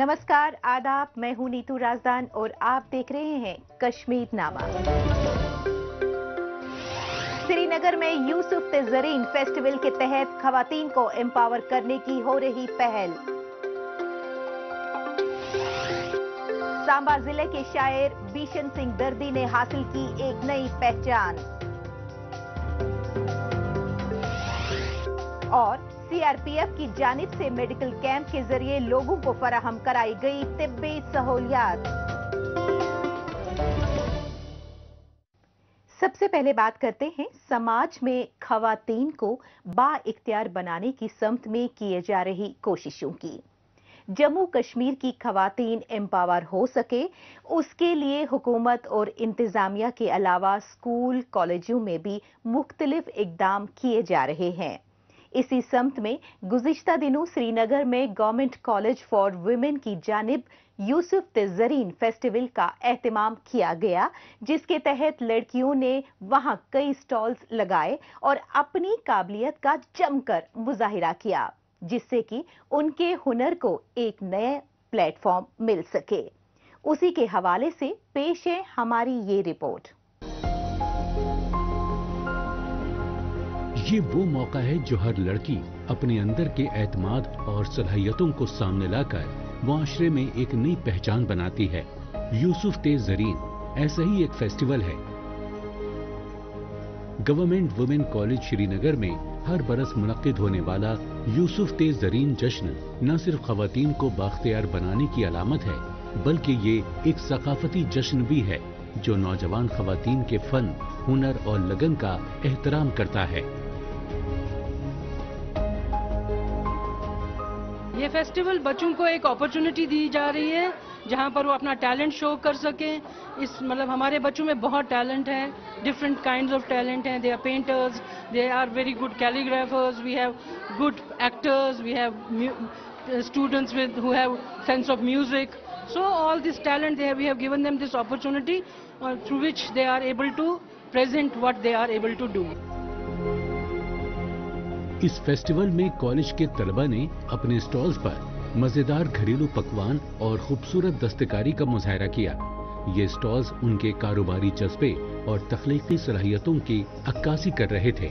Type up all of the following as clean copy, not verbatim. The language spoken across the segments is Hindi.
नमस्कार, आदाब। मैं हूं नीतू राजदान और आप देख रहे हैं कश्मीर नामा। श्रीनगर में यूसुफ ते ज़रीन फेस्टिवल के तहत खवातीन को एम्पावर करने की हो रही पहल। सांबा जिले के शायर बीशन सिंह दर्दी ने हासिल की एक नई पहचान। और सीआरपीएफ की जानिब से मेडिकल कैंप के जरिए लोगों को फराहम कराई गई तिब्बी सहूलियात। सबसे पहले बात करते हैं समाज में खवातीन को बाइख्तियार बनाने की समत में किए जा रही कोशिशों की। जम्मू कश्मीर की खवातीन एम्पावर हो सके, उसके लिए हुकूमत और इंतजामिया के अलावा स्कूल कॉलेजों में भी मुख्तलिफ इकदाम किए जा रहे हैं। इसी समत में गुज़िश्ता दिनों श्रीनगर में गवर्नमेंट कॉलेज फॉर वुमेन की जानिब यूसुफ ते ज़रीन फेस्टिवल का एहतमाम किया गया, जिसके तहत लड़कियों ने वहां कई स्टॉल्स लगाए और अपनी काबिलियत का जमकर मुजाहिरा किया, जिससे कि उनके हुनर को एक नए प्लेटफॉर्म मिल सके। उसी के हवाले से पेश है हमारी ये रिपोर्ट। ये वो मौका है जो हर लड़की अपने अंदर के एतमाद और सलाहियतों को सामने लाकर मुआशरे में एक नई पहचान बनाती है। यूसुफ ते ज़रीन ऐसा ही एक फेस्टिवल है। गवर्नमेंट वुमेन कॉलेज श्रीनगर में हर बरस मुनक्किद होने वाला यूसुफ ते ज़रीन जश्न न सिर्फ खवातीन को बाख्तियार बनाने की अलामत है, बल्कि ये एक सकाफती जश्न भी है जो नौजवान खवातीन के फन, हुनर और लगन का एहतराम करता है। ये फेस्टिवल बच्चों को एक अपॉर्चुनिटी दी जा रही है जहाँ पर वो अपना टैलेंट शो कर सकें। मतलब हमारे बच्चों में बहुत टैलेंट है, डिफरेंट काइंड्स ऑफ टैलेंट हैं। They are painters, they are very good calligraphers, we have good actors, we have students with who have sense of music. So all this talent we have given them this opportunity through which they are able to present what they are able to do. इस फेस्टिवल में कॉलेज के तलबा ने अपने स्टॉल्स पर मजेदार घरेलू पकवान और खूबसूरत दस्तकारी का मुजाहरा किया। ये स्टॉल्स उनके कारोबारी जज्बे और तख्लीकी सलाहियतों की अक्कासी कर रहे थे।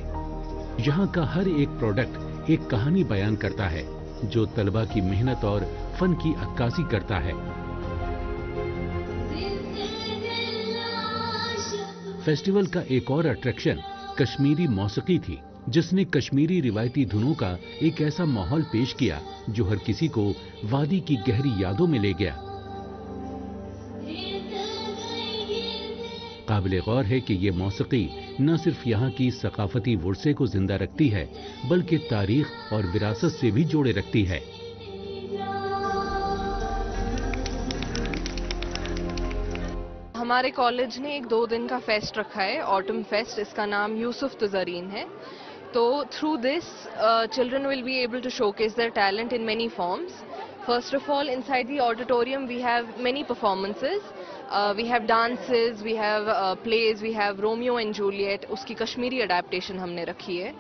यहाँ का हर एक प्रोडक्ट एक कहानी बयान करता है जो तलबा की मेहनत और फन की अक्कासी करता है। फेस्टिवल का एक और अट्रैक्शन कश्मीरी मौसीकी थी, जिसने कश्मीरी रिवायती धुनों का एक ऐसा माहौल पेश किया जो हर किसी को वादी की गहरी यादों में ले गया। काबिल गौर है कि ये मौसीकी न सिर्फ यहाँ की सकाफती विरसे को जिंदा रखती है, बल्कि तारीख और विरासत से भी जोड़े रखती है। हमारे कॉलेज ने एक 2 दिन का फेस्ट रखा है, ऑटम फेस्ट। इसका नाम यूसुफ ते ज़रीन है। तो through this children will be able to showcase their talent in many forms. First of all, inside the auditorium we have many performances. We have dances, we have plays, we have Romeo and Juliet. उसकी कश्मीरी adaptation हमने रखी है।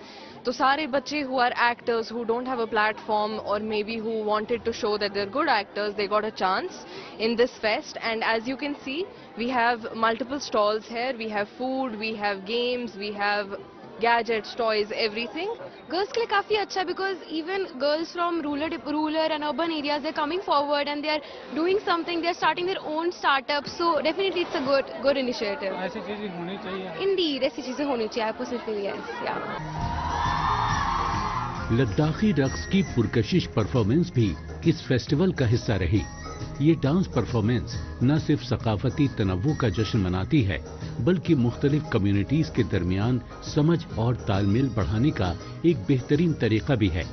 तो सारे बच्चे who are actors, who don't have a platform or maybe who wanted to show that they're good actors, they got a chance in this fest. And as you can see, we have multiple stalls here. We have food, we have games, we have gadgets, toys, everything. Girls के लिए काफी अच्छा because even girls from rural and urban areas they're coming forward and they're doing something. They're starting their own startups. So definitely it's a good initiative. ऐसी चीजें होनी चाहिए। Indeed, ऐसी चीजें होनी चाहिए। Positively yes, yeah. लद्दाखी रक्स की पुरकशिश परफॉर्मेंस भी इस फेस्टिवल का हिस्सा रही। ये डांस परफॉर्मेंस न सिर्फ सकाफती तनव्वु का जश्न मनाती है, बल्कि मुख्तलिफ कम्युनिटीज के दरमियान समझ और तालमेल बढ़ाने का एक बेहतरीन तरीका भी है।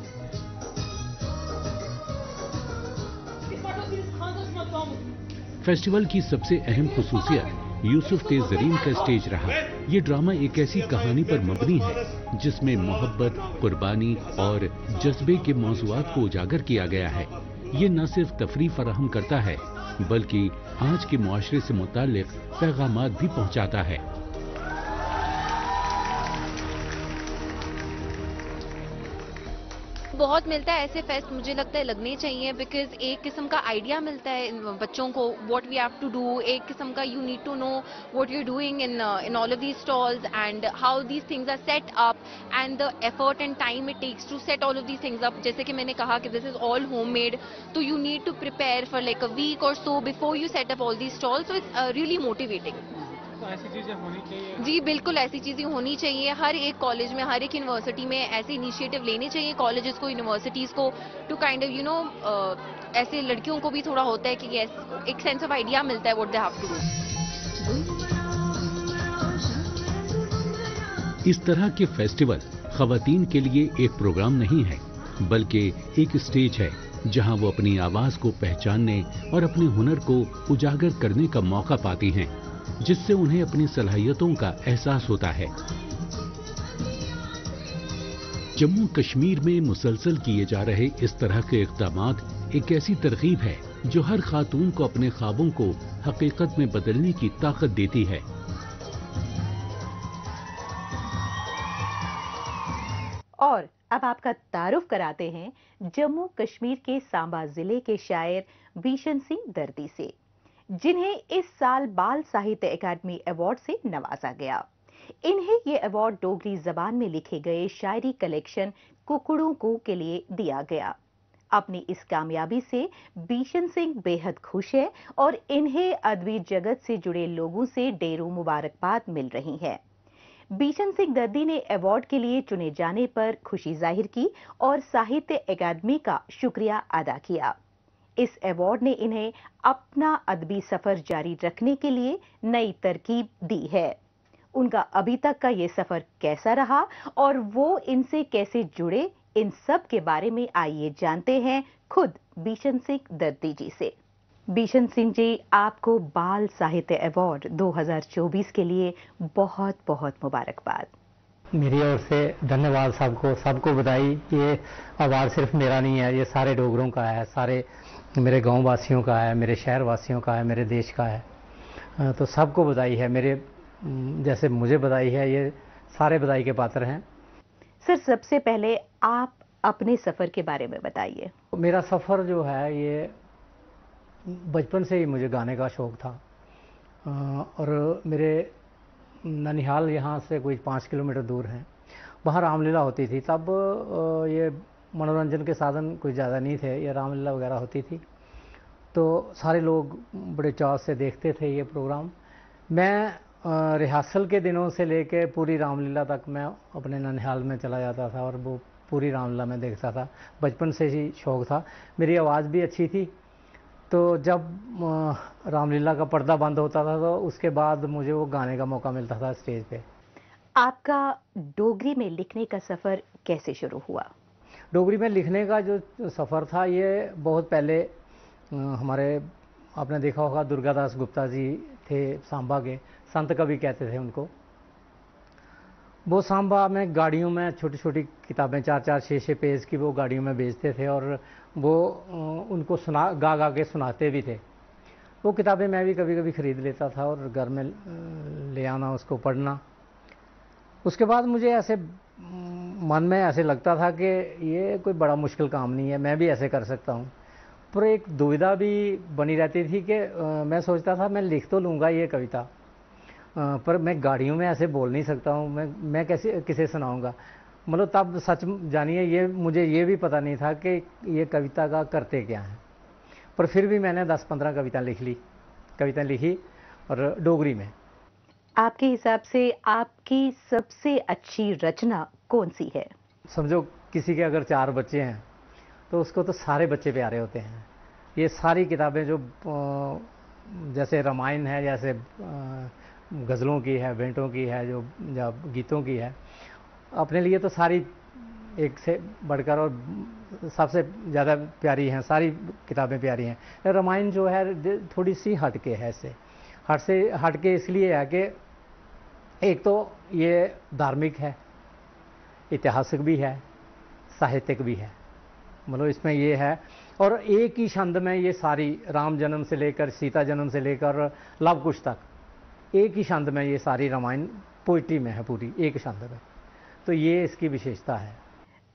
फेस्टिवल की सबसे अहम खुसूसियत यूसुफ ते ज़रीन का स्टेज रहा। ये ड्रामा एक ऐसी कहानी पर मबनी है जिसमें मोहब्बत, कुर्बानी और जज्बे के मौज़ूआत को उजागर किया गया है। ये न सिर्फ तफरीह फराहम करता है, बल्कि आज के मुआशरे से मुताल्लिक पैगामात भी पहुंचाता है। बहुत मिलता है ऐसे फेस्ट, मुझे लगता है लगने चाहिए, बिकॉज एक किस्म का आइडिया मिलता है बच्चों को what we have to do, एक किस्म का you need to know what you are doing in all of these stalls and how these things are set up and the effort and time it takes to set all of these things up. जैसे कि मैंने कहा कि दिस इज ऑल होममेड, तो you need to prepare for like a week और so before you set up all these stalls, so it's really motivating. तो ऐसी चीजें होनी चाहिए. जी बिल्कुल, ऐसी चीज़ें होनी चाहिए. हर एक कॉलेज में, हर एक यूनिवर्सिटी में ऐसे इनिशिएटिव लेने चाहिए कॉलेजेस को, यूनिवर्सिटीज़ को, टू काइंड ऑफ ऐसे लड़कियों को भी थोड़ा होता है कि यस, एक सेंस ऑफ आइडिया मिलता है what they have to do. इस तरह के फेस्टिवल खवातीन के लिए एक प्रोग्राम नहीं है, बल्कि एक स्टेज है जहां वो अपनी आवाज को पहचानने और अपने हुनर को उजागर करने का मौका पाती हैं, जिससे उन्हें अपनी सलाहियतों का एहसास होता है. जम्मू कश्मीर में मुसलसल किए जा रहे इस तरह के इक़दामात एक ऐसी तरगीब है जो हर खातून को अपने ख्वाबों को हकीकत में बदलने की ताकत देती है. और अब आपका तारुफ कराते हैं जम्मू कश्मीर के सांबा जिले के शायर बीशन सिंह दर्दी से, जिन्हें इस साल बाल साहित्य अकादमी अवार्ड से नवाजा गया. इन्हें ये अवार्ड डोगरी जबान में लिखे गए शायरी कलेक्शन कुकड़ों को के लिए दिया गया. अपनी इस कामयाबी से बीशन सिंह बेहद खुश है और इन्हें अदबी जगत से जुड़े लोगों से ढेरों मुबारकबाद मिल रही है. बीशन सिंह दर्दी ने अवार्ड के लिए चुने जाने पर खुशी जाहिर की और साहित्य अकादमी का शुक्रिया अदा किया. इस अवार्ड ने इन्हें अपना अदबी सफर जारी रखने के लिए नई तरकीब दी है. उनका अभी तक का ये सफर कैसा रहा और वो इनसे कैसे जुड़े, इन सब के बारे में आइए जानते हैं खुद बीशन सिंह दर्दी जी से. बीशन सिंह जी, आपको बाल साहित्य अवार्ड 2024 के लिए बहुत बहुत मुबारकबाद. मेरी ओर से धन्यवाद सबको बधाई. ये अवार्ड सिर्फ मेरा नहीं है, ये सारे डोगरों का है, सारे मेरे गांव वासियों का है, मेरे शहर वासियों का है, मेरे देश का है. तो सबको बधाई है. मेरे जैसे मुझे बधाई है, ये सारे बधाई के पात्र हैं. सर, सबसे पहले आप अपने सफर के बारे में बताइए. मेरा सफर जो है, ये बचपन से ही मुझे गाने का शौक था. और मेरे ननिहाल यहाँ से कोई 5 किलोमीटर दूर है. वहाँ रामलीला होती थी. तब ये मनोरंजन के साधन कोई ज़्यादा नहीं थे, ये रामलीला वगैरह होती थी, तो सारे लोग बड़े चाव से देखते थे ये प्रोग्राम. मैं रिहर्सल के दिनों से लेके पूरी रामलीला तक मैं अपने ननिहाल में चला जाता था और वो पूरी रामलीला में देखता था. बचपन से ही शौक़ था. मेरी आवाज़ भी अच्छी थी, तो जब रामलीला का पर्दा बंद होता था तो उसके बाद मुझे वो गाने का मौका मिलता था स्टेज पे. आपका डोगरी में लिखने का सफ़र कैसे शुरू हुआ? डोगरी में लिखने का जो सफ़र था, ये बहुत पहले हमारे, आपने देखा होगा, दुर्गादास गुप्ता जी थे सांबा के, संत कवि कहते थे उनको. वो सांबा में गाड़ियों में छोटी छोटी किताबें 4-4, 6-6 पेज की वो गाड़ियों में बेचते थे और वो उनको गा के सुनाते भी थे. वो किताबें मैं भी कभी कभी ख़रीद लेता था और घर में ले आना, उसको पढ़ना. उसके बाद मुझे ऐसे मन में ऐसे लगता था कि ये कोई बड़ा मुश्किल काम नहीं है, मैं भी ऐसे कर सकता हूँ. पर एक दुविधा भी बनी रहती थी कि मैं सोचता था मैं लिख तो लूँगा ये कविता, पर मैं गाड़ियों में ऐसे बोल नहीं सकता हूँ, मैं कैसे किसे सुनाऊँगा. मतलब तब सच जानिए, ये मुझे ये भी पता नहीं था कि ये कविता का करते क्या हैं. पर फिर भी मैंने 10-15 कविताएं लिखी और डोगरी में. आपके हिसाब से आपकी सबसे अच्छी रचना कौन सी है? समझो किसी के अगर 4 बच्चे हैं तो उसको तो सारे बच्चे प्यारे होते हैं. ये सारी किताबें जो जैसे रामायण है, जैसे गज़लों की है, भेंटों की है, जो गीतों की है, अपने लिए तो सारी एक से बढ़कर और सबसे ज़्यादा प्यारी हैं. सारी किताबें प्यारी हैं. रामायण जो है थोड़ी सी हटके है, इससे हटके इसलिए है कि एक तो ये धार्मिक है, ऐतिहासिक भी है, साहित्यिक भी है. मतलब इसमें ये है, और एक ही छंद में ये सारी, राम जन्म से लेकर सीता जन्म से लेकर लव कुश तक, एक ही छंद में ये सारी रामायण पोइट्री में है, पूरी एक छंद में. तो ये इसकी विशेषता है.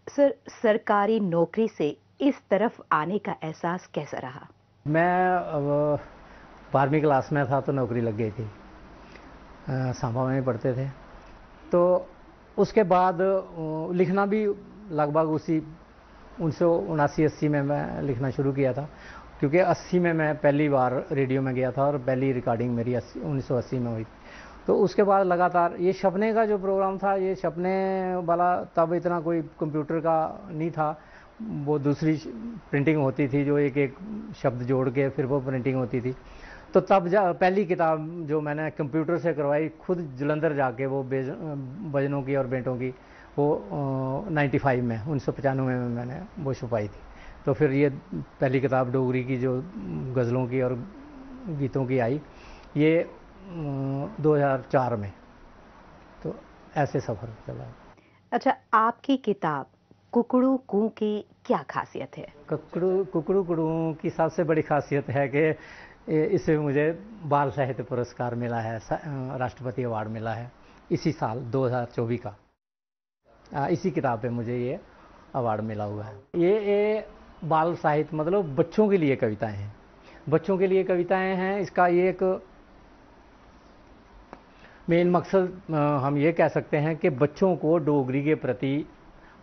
सर, सरकारी नौकरी से इस तरफ आने का एहसास कैसा रहा? मैं 12वीं क्लास में था तो नौकरी लग गई थी। सांबा में पढ़ते थे, तो उसके बाद लिखना भी लगभग उसी 1979-80 में मैं लिखना शुरू किया था, क्योंकि 80 में मैं पहली बार रेडियो में गया था और पहली रिकॉर्डिंग मेरी 1980 में हुई। तो उसके बाद लगातार ये छपने का जो प्रोग्राम था, ये छपने वाला तब इतना कोई कंप्यूटर का नहीं था, वो दूसरी प्रिंटिंग होती थी जो एक एक शब्द जोड़ के फिर वो प्रिंटिंग होती थी। तो तब पहली किताब जो मैंने कंप्यूटर से करवाई, खुद जलंधर जाके, वो भजनों की और बेंटों की, वो 95 में 1995 में मैंने वो छुपाई थी। तो फिर ये पहली किताब डोगरी की जो गज़लों की और गीतों की आई, ये 2004 में। तो ऐसे सफ़र चला। अच्छा, आपकी किताब कुकड़ू कू की क्या खासियत है? कुकड़ू कू की सबसे बड़ी खासियत है कि इससे मुझे बाल साहित्य पुरस्कार मिला है, राष्ट्रपति अवार्ड मिला है इसी साल 2024 का। इसी किताब पे मुझे ये अवार्ड मिला हुआ है। ये बाल साहित्य मतलब बच्चों के लिए कविताएं हैं, बच्चों के लिए कविताएं हैं। इसका ये एक मेन मकसद हम ये कह सकते हैं कि बच्चों को डोगरी के प्रति,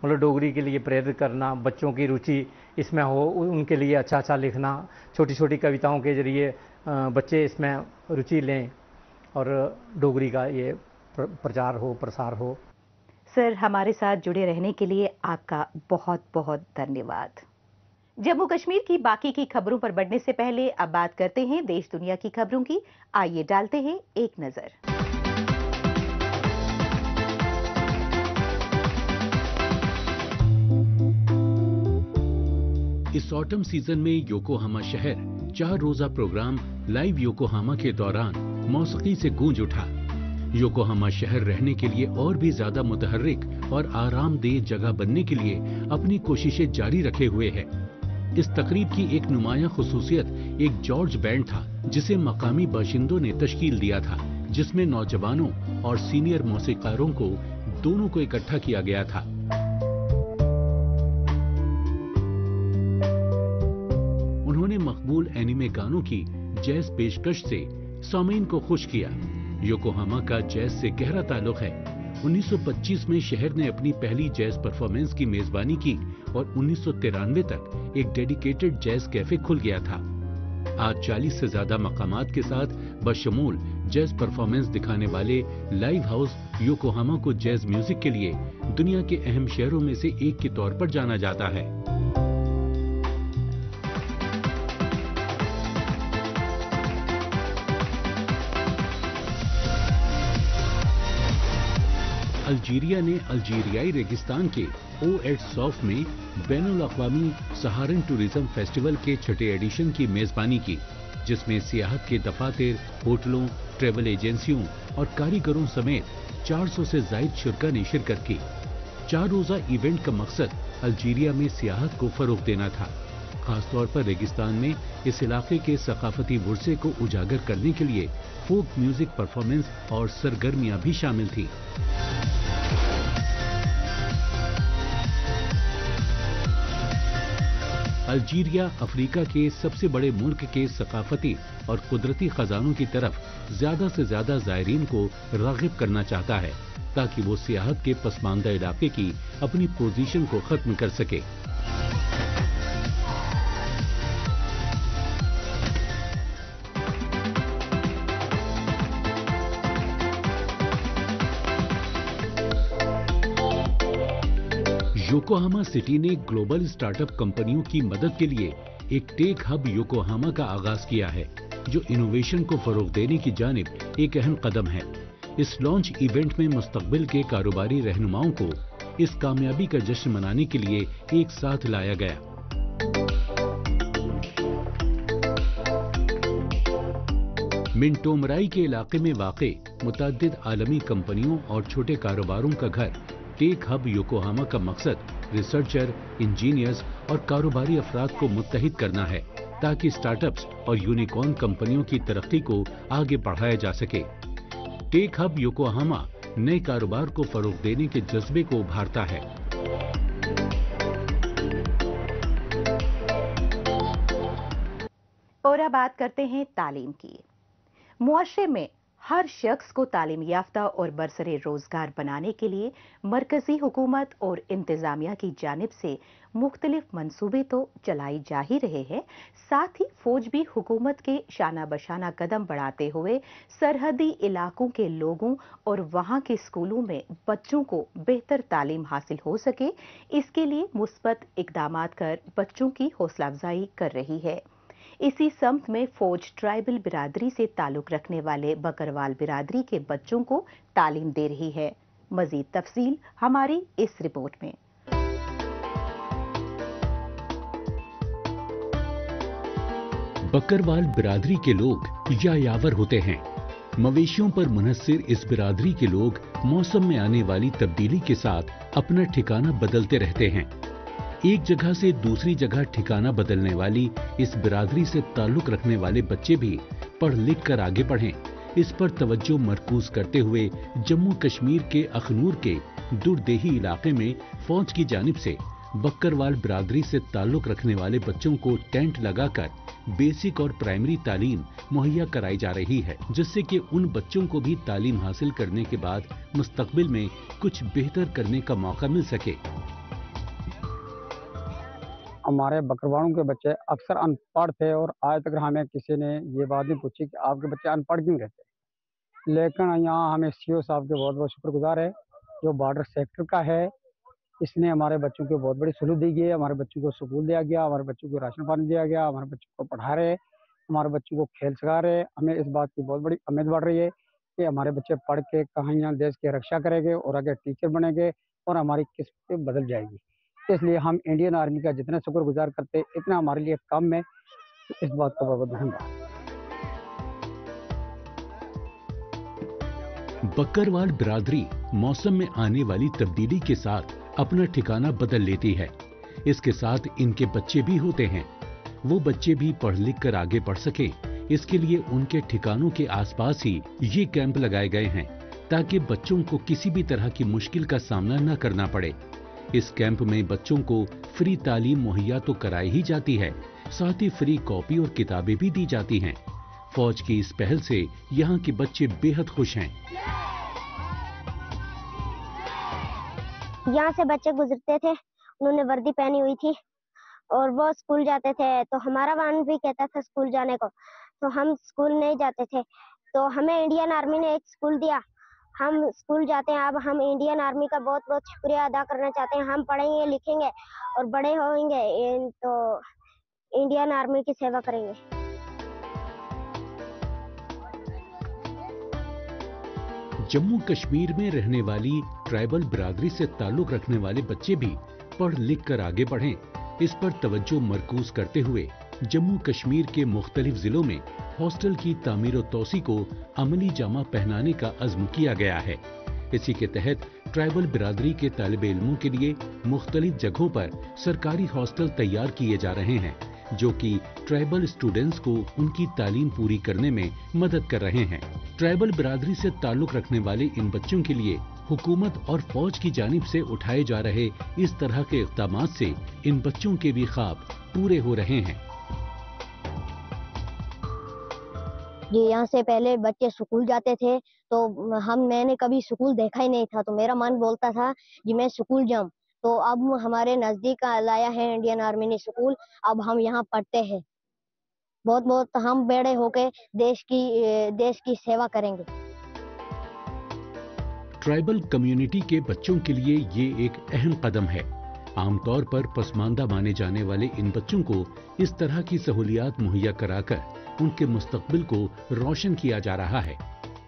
मतलब डोगरी के लिए प्रेरित करना, बच्चों की रुचि इसमें हो, उनके लिए अच्छा अच्छा लिखना, छोटी छोटी कविताओं के जरिए बच्चे इसमें रुचि लें और डोगरी का ये प्रचार हो, प्रसार हो। सर, हमारे साथ जुड़े रहने के लिए आपका बहुत बहुत धन्यवाद। जम्मू कश्मीर की बाकी की खबरों पर बढ़ने से पहले अब बात करते हैं देश दुनिया की खबरों की। आइए डालते हैं एक नजर। इस ऑटम सीजन में योकोहामा शहर 4 रोजा प्रोग्राम लाइव योकोहामा के दौरान मौसीकी से गूंज उठा। योकोहामा शहर रहने के लिए और भी ज्यादा मुतहर्रिक और आरामदेह जगह बनने के लिए अपनी कोशिशें जारी रखे हुए है। इस तकरीब की एक नुमाया खुसूसियत एक जॉर्ज बैंड था, जिसे मकामी बाशिंदों ने तश्कील दिया था, जिसमें नौजवानों और सीनियर मौसीकारों को दोनों को इकट्ठा किया गया था। उन्होंने मकबूल एनिमे गानों की जैज पेशकश से सामीन को खुश किया। योकोहामा का जैज से गहरा ताल्लुक है। 1925 में शहर ने अपनी पहली जैज परफॉर्मेंस की मेजबानी की और 1993 तक एक डेडिकेटेड जैज कैफे खुल गया था। आज 40 से ज्यादा मकामात के साथ बशमूल जैज परफॉर्मेंस दिखाने वाले लाइव हाउस योकोहामा को जैज म्यूजिक के लिए दुनिया के अहम शहरों में से एक के तौर पर जाना जाता है। अल्जीरिया ने अल्जीरियाई रेगिस्तान के ओ-एट सौफ में बैनुल अक़वामी सहारन टूरिज्म फेस्टिवल के 6ठे एडिशन की मेजबानी की, जिसमें सियाहत के दफातर, होटलों, ट्रेवल एजेंसियों और कारीगरों समेत 400 से ज़ायद शुरका ने शिरकत की। 4 रोजा इवेंट का मकसद अल्जीरिया में सियाहत को फरोग देना था। खासतौर पर रेगिस्तान में इस इलाके के सकाफती वर्से को उजागर करने के लिए फोक म्यूजिक परफॉर्मेंस और सरगर्मियां भी शामिल थी। अल्जीरिया अफ्रीका के सबसे बड़े मुल्क के सकाफती और कुदरती खजानों की तरफ ज्यादा से ज्यादा ज़ायरीन को राग़िब करना चाहता है, ताकि वो सियाहत के पसमानदा इलाके की अपनी पोजीशन को खत्म कर सके। योकोहामा सिटी ने ग्लोबल स्टार्टअप कंपनियों की मदद के लिए एक टेक हब योकोहामा का आगाज किया है, जो इनोवेशन को फरोग देने की जानिब एक अहम कदम है। इस लॉन्च इवेंट में मुस्तकबिल के कारोबारी रहनुमाओं को इस कामयाबी का जश्न मनाने के लिए एक साथ लाया गया। मिंटोमराई के इलाके में वाक़े मुतअद्दिद आलमी कंपनियों और छोटे कारोबारों का घर टेक हब योकोहामा का मकसद रिसर्चर, इंजीनियर्स और कारोबारी अफराद को मुत्तहिद करना है, ताकि स्टार्टअप्स और यूनिकॉर्न कंपनियों की तरक्की को आगे बढ़ाया जा सके। टेक हब योकोहामा नए कारोबार को फरोग देने के जज्बे को उभारता है। और अब बात करते हैं तालीम की। मुआशरे में हर शख्स को तालीम याफ्ता और बरसरे रोजगार बनाने के लिए मरकजी हुकूमत और इंतजामिया की जानिब से मुख्तलिफ मंसूबे तो चलाई जा ही रहे हैं, साथ ही फौज भी हुकूमत के शाना बशाना कदम बढ़ाते हुए सरहदी इलाकों के लोगों और वहां के स्कूलों में बच्चों को बेहतर तालीम हासिल हो सके, इसके लिए मुस्बत इकदामात कर बच्चों की हौसला अफजाई कर रही है। इसी समत में फौज ट्राइबल बिरादरी से ताल्लुक रखने वाले बकरवाल बिरादरी के बच्चों को तालीम दे रही है। मजीद तफसील हमारी इस रिपोर्ट में। बकरवाल बिरादरी के लोग यायावर होते हैं। मवेशियों पर मुनहसिर इस बिरादरी के लोग मौसम में आने वाली तब्दीली के साथ अपना ठिकाना बदलते रहते हैं। एक जगह से दूसरी जगह ठिकाना बदलने वाली इस बिरादरी से ताल्लुक रखने वाले बच्चे भी पढ़ लिख कर आगे बढ़ें, इस पर तवज्जो मरकूज करते हुए जम्मू कश्मीर के अखनूर के दुर्देही इलाके में फौज की जानिब से बकरवाल बिरादरी से ताल्लुक रखने वाले बच्चों को टेंट लगाकर बेसिक और प्राइमरी तालीम मुहैया कराई जा रही है, जिससे कि उन बच्चों को भी तालीम हासिल करने के बाद मुस्तकबिल में कुछ बेहतर करने का मौका मिल सके। हमारे बकरवालों के बच्चे अक्सर अनपढ़ थे और आज तक हमें किसी ने ये बात नहीं पूछी कि आपके बच्चे अनपढ़ क्यों रहते। लेकिन यहाँ हमें सीओ साहब के बहुत बहुत शुक्रगुजार है, जो बॉर्डर सेक्टर का है। इसने हमारे बच्चों को बहुत बड़ी सहूलत दी गई है। हमारे बच्चों को स्कूल दिया गया, हमारे बच्चों को राशन पानी दिया गया, हमारे बच्चों को पढ़ा रहे, हमारे बच्चों को खेल सिखा रहे। हमें इस बात की बहुत बड़ी उम्मीद बढ़ रही है कि हमारे बच्चे पढ़ के कहाँ यहाँ देश की रक्षा करेंगे और आगे टीचर बनेंगे और हमारी किस्मत बदल जाएगी। इसलिए हम इंडियन आर्मी का जितना शुक्रगुजार करते हैं इतना हमारे लिए कम है। इस बात का बहुत धन्यवाद। बकरवाल बिरादरी मौसम में आने वाली तब्दीली के साथ अपना ठिकाना बदल लेती है। इसके साथ इनके बच्चे भी होते हैं। वो बच्चे भी पढ़ लिख कर आगे बढ़ सके, इसके लिए उनके ठिकानों के आसपास ही ये कैंप लगाए गए हैं, ताकि बच्चों को किसी भी तरह की मुश्किल का सामना न करना पड़े। इस कैंप में बच्चों को फ्री तालीम मुहैया तो कराई ही जाती है, साथ ही फ्री कॉपी और किताबें भी दी जाती हैं। फौज की इस पहल से यहाँ के बच्चे बेहद खुश हैं। यहाँ से बच्चे गुजरते थे, उन्होंने वर्दी पहनी हुई थी और वो स्कूल जाते थे, तो हमारा वाहन भी कहता था स्कूल जाने को, तो हम स्कूल नहीं जाते थे। तो हमें इंडियन आर्मी ने एक स्कूल दिया, हम स्कूल जाते हैं। अब हम इंडियन आर्मी का बहुत बहुत शुक्रिया अदा करना चाहते हैं। हम पढ़ेंगे लिखेंगे और बड़े होंगे तो इंडियन आर्मी की सेवा करेंगे। जम्मू कश्मीर में रहने वाली ट्राइबल बिरादरी से ताल्लुक रखने वाले बच्चे भी पढ़ लिख कर आगे बढ़ें, इस पर तवज्जो मरकूज करते हुए जम्मू कश्मीर के मुख्तलिफ जिलों में हॉस्टल की तामीर और तोसी को अमली जामा पहनाने का अज़्म किया गया है। इसी के तहत ट्राइबल बिरादरी के तालिब इल्मों के लिए मुख्तलिफ जगहों पर सरकारी हॉस्टल तैयार किए जा रहे हैं, जो कि ट्राइबल स्टूडेंट्स को उनकी तालीम पूरी करने में मदद कर रहे हैं। ट्राइबल बिरादरी से ताल्लुक रखने वाले इन बच्चों के लिए हुकूमत और फौज की जानिब से उठाए जा रहे इस तरह के इक़दामात से इन बच्चों के भी ख्वाब पूरे हो रहे हैं। जी, यहाँ से पहले बच्चे स्कूल जाते थे तो मैंने कभी स्कूल देखा ही नहीं था, तो मेरा मन बोलता था कि मैं स्कूल जाऊं। तो अब हमारे नजदीक लाया है इंडियन आर्मी ने स्कूल, अब हम यहाँ पढ़ते हैं। बहुत बहुत हम बड़े होके देश की सेवा करेंगे। ट्राइबल कम्युनिटी के बच्चों के लिए ये एक अहम कदम है। आमतौर पर पसमानदा माने जाने वाले इन बच्चों को इस तरह की सहूलियात मुहैया कराकर उनके मुस्तकबिल को रोशन किया जा रहा है।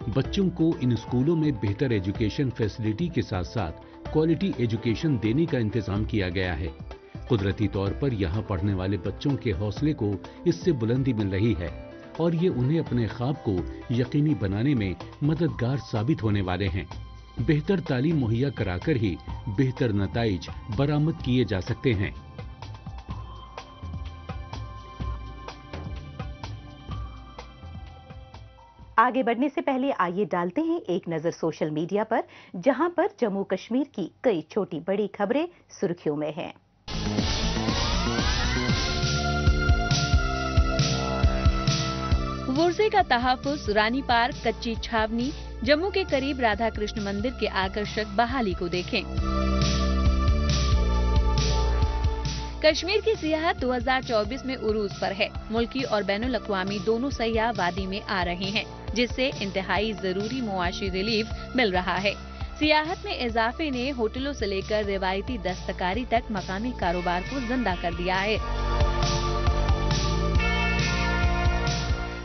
बच्चों को इन स्कूलों में बेहतर एजुकेशन फैसिलिटी के साथ साथ क्वालिटी एजुकेशन देने का इंतजाम किया गया है। कुदरती तौर पर यहाँ पढ़ने वाले बच्चों के हौसले को इससे बुलंदी मिल रही है और ये उन्हें अपने ख्वाब को यकीनी बनाने में मददगार साबित होने वाले हैं। बेहतर तालीम मुहैया कराकर ही बेहतर नताइज बरामद किए जा सकते हैं। आगे बढ़ने से पहले आइए डालते हैं एक नजर सोशल मीडिया पर, जहां पर जम्मू कश्मीर की कई छोटी बड़ी खबरें सुर्खियों में हैं। वुर्जे का तहफ्फुज़, रानी पार्क, कच्ची छावनी, जम्मू के करीब राधा कृष्ण मंदिर के आकर्षक बहाली को देखें। कश्मीर की सियाहत 2024 में उरूज पर है। मुल्की और बैनुल अक़वामी दोनों सयाह वादी में आ रहे हैं, जिससे इंतहाई जरूरी मुआशी रिलीफ मिल रहा है। सियाहत में इजाफे ने होटलों से लेकर रिवायती दस्तकारी तक मकामी कारोबार को जिंदा कर दिया है।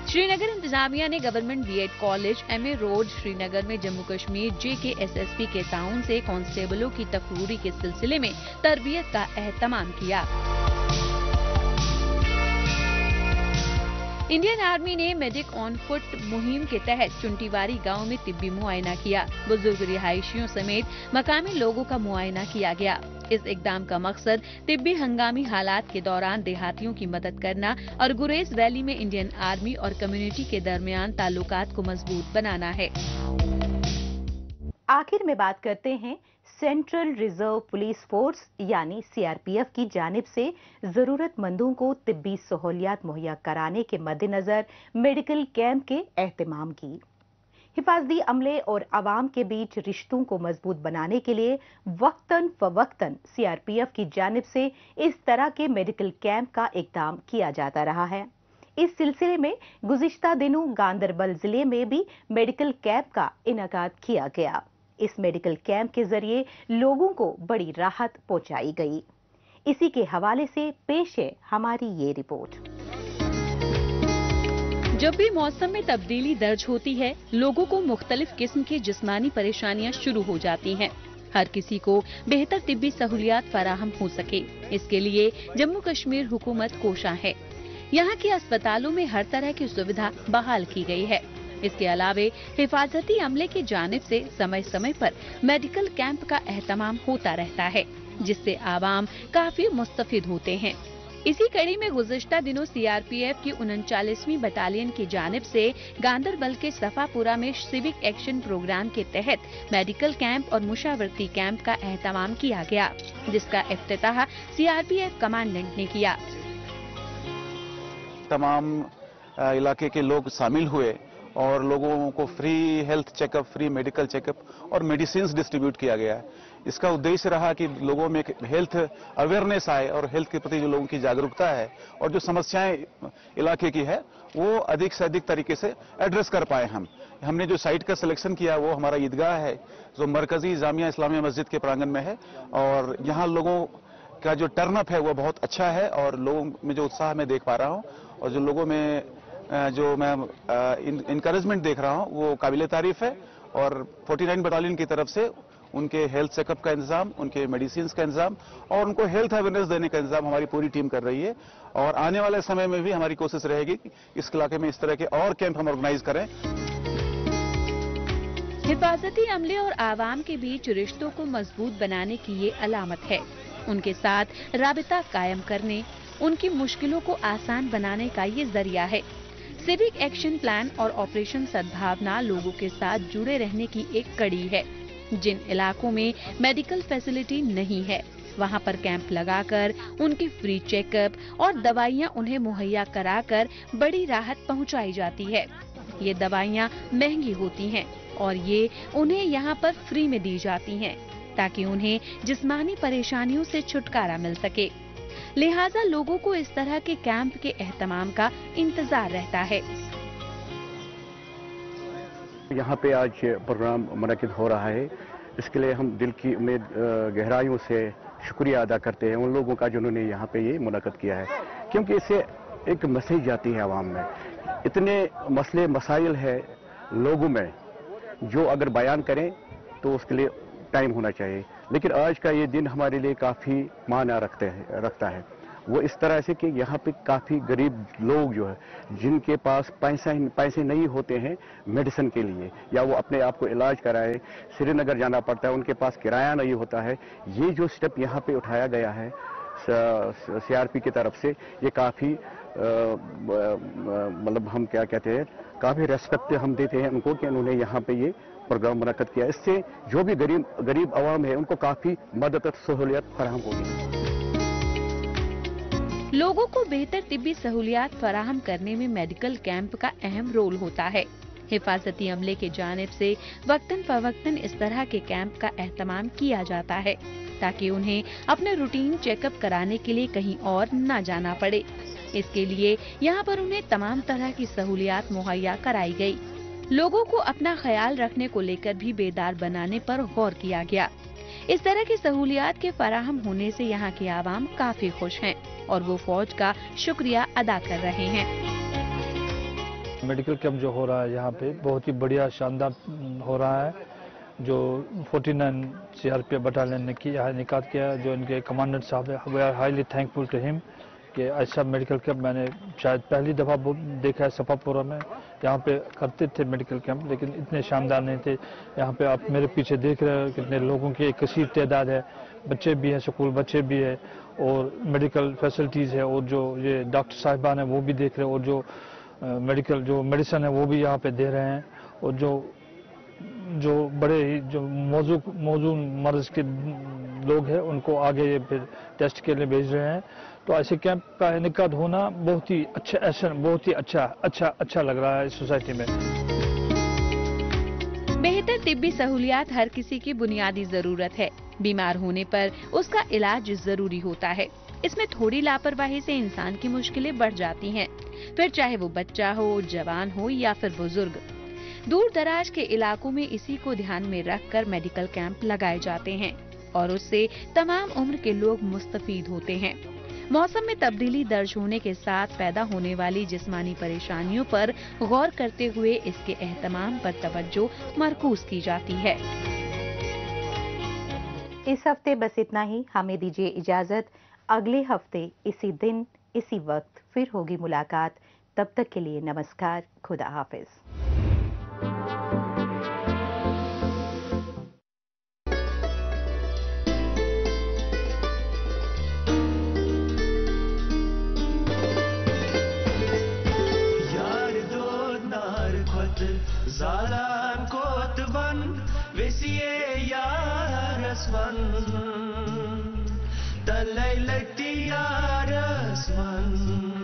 श्रीनगर इंतजामिया ने government BEd college, MA road Srinagar में जम्मू कश्मीर JKSSP के ताउन से कांस्टेबलों की तकरूरी के सिलसिले में तरबियत का एहतमाम किया। इंडियन आर्मी ने मेडिक ऑन फुट मुहिम के तहत चुंटीवारी गांव में तिब्बी मुआयना किया। बुजुर्ग रिहायशियों समेत मकामी लोगों का मुआयना किया गया। इस इकदाम का मकसद तिब्बी हंगामी हालात के दौरान देहातियों की मदद करना और गुरेज वैली में इंडियन आर्मी और कम्युनिटी के दरमियान ताल्लुकात को मजबूत बनाना है। आखिर में बात करते हैं सेंट्रल रिजर्व पुलिस फोर्स यानी CRPF की जानिब से जरूरतमंदों को तिब्बी सहूलियात मुहैया कराने के मद्देनजर मेडिकल कैंप के एहतमाम की। हिफाजती अमले और आवाम के बीच रिश्तों को मजबूत बनाने के लिए वक्तन फवक्तन CRPF की जानिब से इस तरह के मेडिकल कैंप का इक़दाम किया जाता रहा है। इस सिलसिले में गुज़िश्ता दिनों गांदरबल जिले में भी मेडिकल कैंप का इनेकाद किया गया। इस मेडिकल कैंप के जरिए लोगों को बड़ी राहत पहुंचाई गई। इसी के हवाले से पेश है हमारी ये रिपोर्ट। जब भी मौसम में तब्दीली दर्ज होती है, लोगों को मुख्तलिफ किस्म की जिस्मानी परेशानियां शुरू हो जाती हैं। हर किसी को बेहतर तिब्बी सहूलियात फराहम हो सके, इसके लिए जम्मू कश्मीर हुकूमत कोशा है। यहाँ के अस्पतालों में हर तरह की सुविधा बहाल की गई है। इसके अलावे हिफाजती अमले की जानिब से समय समय पर मेडिकल कैंप का एहतमाम होता रहता है, जिससे आवाम काफी मुस्तफिद होते हैं। इसी कड़ी में गुज़िश्ता दिनों CRPF की 39वीं बटालियन की जानिब से गांदरबल के सफापुरा में सिविक एक्शन प्रोग्राम के तहत मेडिकल कैंप और मुशावरती कैंप का एहतमाम किया गया, जिसका इफ्तिताह CRPF कमांडेंट ने किया। तमाम इलाके के लोग शामिल हुए और लोगों को free health checkup, free medical checkup और मेडिसिन डिस्ट्रीब्यूट किया गया। इसका उद्देश्य रहा कि लोगों में हेल्थ अवेयरनेस आए और हेल्थ के प्रति जो लोगों की जागरूकता है और जो समस्याएं इलाके की है वो अधिक से अधिक तरीके से एड्रेस कर पाए। हमने जो साइट का सिलेक्शन किया वो हमारा ईदगाह है, जो मरकजी जामिया इस्लामिया मस्जिद के प्रांगण में है, और यहाँ लोगों का जो टर्नअप है वो बहुत अच्छा है और लोगों में जो उत्साह मैं देख पा रहा हूँ और जो लोगों में जो मैं इनकरेजमेंट देख रहा हूँ वो काबिले तारीफ है। और 49 बटालियन की तरफ से उनके हेल्थ चेकअप का इंतजाम, उनके मेडिसिन का इंतजाम और उनको हेल्थ अवेयरनेस देने का इंतजाम हमारी पूरी टीम कर रही है। और आने वाले समय में भी हमारी कोशिश रहेगी कि इस इलाके में इस तरह के और कैंप हम ऑर्गेनाइज करें। हिफाजती अमले और आवाम के बीच रिश्तों को मजबूत बनाने की ये अलामत है। उनके साथ राबिता कायम करने, उनकी मुश्किलों को आसान बनाने का ये जरिया है। सिविक एक्शन प्लान और ऑपरेशन सद्भावना लोगों के साथ जुड़े रहने की एक कड़ी है। जिन इलाकों में मेडिकल फैसिलिटी नहीं है, वहां पर कैंप लगाकर उनकी फ्री चेकअप और दवाइयां उन्हें मुहैया कराकर बड़ी राहत पहुंचाई जाती है। ये दवाइयां महंगी होती हैं और ये उन्हें यहां पर फ्री में दी जाती हैं, ताकि उन्हें जिस्मानी परेशानियों से छुटकारा मिल सके। लिहाजा लोगों को इस तरह के कैंप के एहतमाम का इंतजार रहता है। यहाँ पे आज प्रोग्राम मुनक़िद हो रहा है, इसके लिए हम दिल की उम्मीद गहराइयों से शुक्रिया अदा करते हैं उन लोगों का जिन्होंने यहाँ पे ये मुनक़िद किया है, क्योंकि इससे एक मैसेज जाती है आवाम में। इतने मसले मसाइल है लोगों में जो अगर बयान करें तो उसके लिए टाइम होना चाहिए, लेकिन आज का ये दिन हमारे लिए काफ़ी मायना रखता है। वो इस तरह से कि यहाँ पे काफ़ी गरीब लोग जो है जिनके पास पैसे नहीं होते हैं मेडिसिन के लिए, या वो अपने आप को इलाज कराए श्रीनगर जाना पड़ता है, उनके पास किराया नहीं होता है। ये जो स्टेप यहाँ पे उठाया गया है CRP की तरफ से, ये काफ़ी मतलब हम क्या कहते हैं, काफ़ी रेस्पेक्ट हम देते हैं उनको कि उन्होंने यहाँ पे ये प्रोग्राम मुनक़्क़िद किया। इससे जो भी गरीब आवाम है उनको काफ़ी मदद और सहूलियत फराहम होगी। लोगों को बेहतर तिब्बी सहूलियात फराहम करने में मेडिकल कैंप का अहम रोल होता है। हिफाजती अमले के जानिब से वक्तन फवक्तन इस तरह के कैंप का एहतमाम किया जाता है ताकि उन्हें अपने रूटीन चेकअप कराने के लिए कहीं और न जाना पड़े। इसके लिए यहाँ पर उन्हें तमाम तरह की सहूलियात मुहैया कराई गई। लोगों को अपना ख्याल रखने को लेकर भी बेदार बनाने पर गौर किया गया। इस तरह की सहूलियात के फराहम होने से यहाँ के आवाम काफी खुश हैं और वो फौज का शुक्रिया अदा कर रहे हैं। मेडिकल कैंप जो हो रहा है यहाँ पे बहुत ही बढ़िया शानदार हो रहा है। जो 49 CRPF बटालियन ने यहाँ निकात किया, जो इनके कमांडेंट साहब है, we are highly thankful to him कि ऐसा मेडिकल कैंप मैंने शायद पहली दफ़ा देखा है। सफापुरा में यहाँ पे करते थे मेडिकल कैंप, लेकिन इतने शानदार नहीं थे। यहाँ पे आप मेरे पीछे देख रहे हो कितने लोगों की एक कसीर तादाद है, बच्चे भी हैं, स्कूल बच्चे भी है और मेडिकल फैसिलिटीज़ है और जो ये डॉक्टर साहिबान हैं वो भी देख रहे हैं और जो मेडिकल जो मेडिसिन है वो भी यहाँ पे दे रहे हैं और जो बड़े ही जो मौजूद मर्ज के लोग हैं उनको आगे फिर टेस्ट के लिए भेज रहे हैं। तो ऐसे कैंप का इनेकाद होना बहुत ही अच्छा लग रहा है इस सोसाइटी में। बेहतर तिब्बी सहूलियात हर किसी की बुनियादी जरूरत है। बीमार होने पर उसका इलाज जरूरी होता है। इसमें थोड़ी लापरवाही से इंसान की मुश्किलें बढ़ जाती हैं, फिर चाहे वो बच्चा हो, जवान हो या फिर बुजुर्ग। दूर दराज के इलाकों में इसी को ध्यान में रखकर मेडिकल कैंप लगाए जाते हैं और उससे तमाम उम्र के लोग मुस्तफीद होते हैं। मौसम में तब्दीली दर्ज होने के साथ पैदा होने वाली जिस्मानी परेशानियों पर गौर करते हुए इसके एहतमाम पर तवज्जो मरकूज की जाती है। इस हफ्ते बस इतना ही। हमें दीजिए इजाजत। अगले हफ्ते इसी दिन इसी वक्त फिर होगी मुलाकात। तब तक के लिए नमस्कार, खुदा हाफिज। Zalan kotvan vesiye yarasman talaylati yarasman